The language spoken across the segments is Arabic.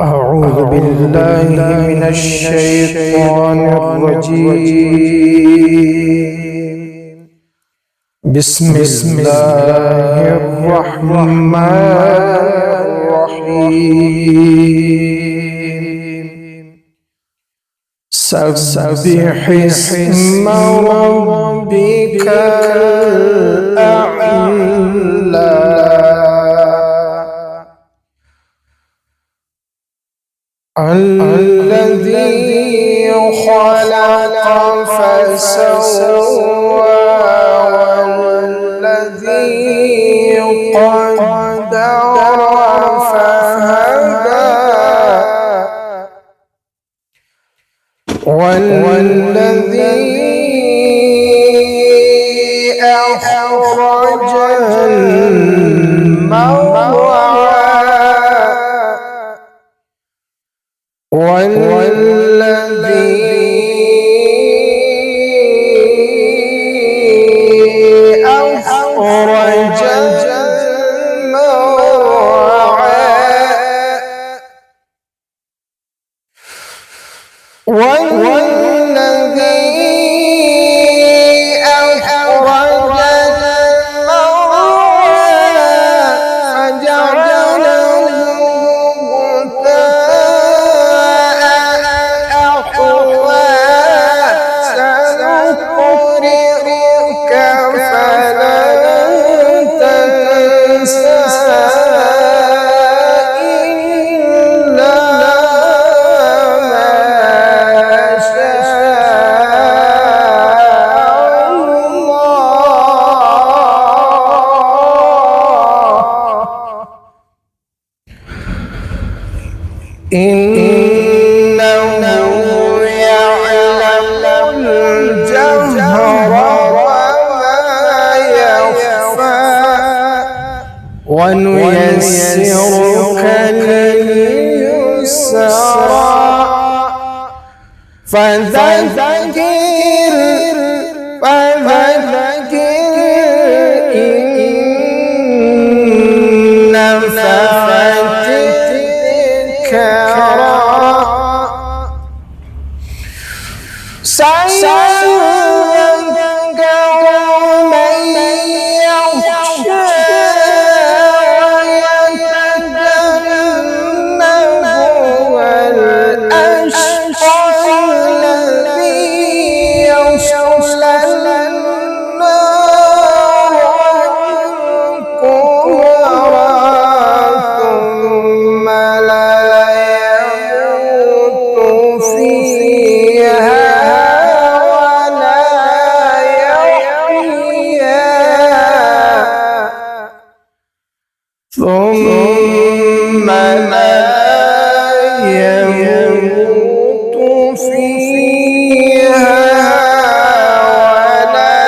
أعوذ بالله من الشيطان الرجيم. بسم الله الرحمن الرحيم. سبح اسم ربك الأعلى الذي خلق فسوى والذي قدر فهدى والذي أخرج المرعى والذي أخرج المرعى والذي أخرج المرعى فجعله إنه يعلم الجهر وما يخفى ونيسرك لليسرى فذكر إن نفعت الذكرى سيذكر من يخشى ويتجنبها الأشقى الذي يصلى النار الكبرى ثم لا يموت فيها ثم لا يموت فيها ولا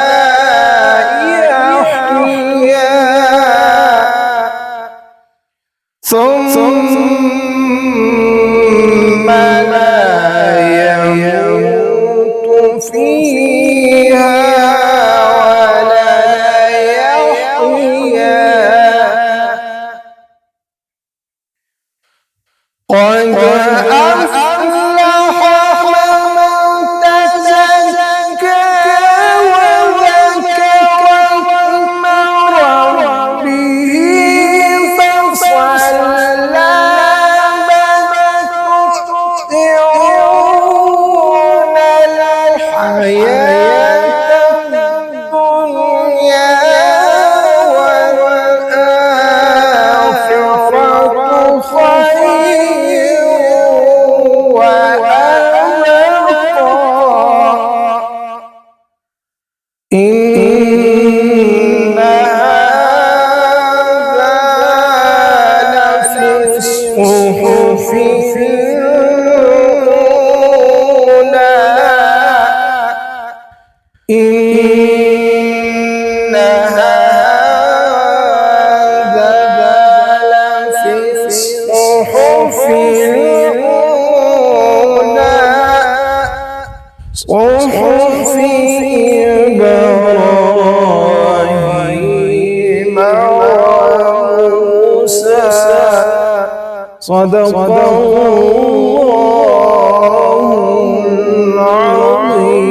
يحيا ثم لا يموت فيها ولا يحيا قد أفلح من تزكى وذكر اسم ربه فصلى بل تؤثرون الحياة الدنيا والآخرة خير إن هذا لفي الصحف الأولى إن هذا لفي الصحف الأولى صحف إبراهيم وموسى صدق الله العظيم.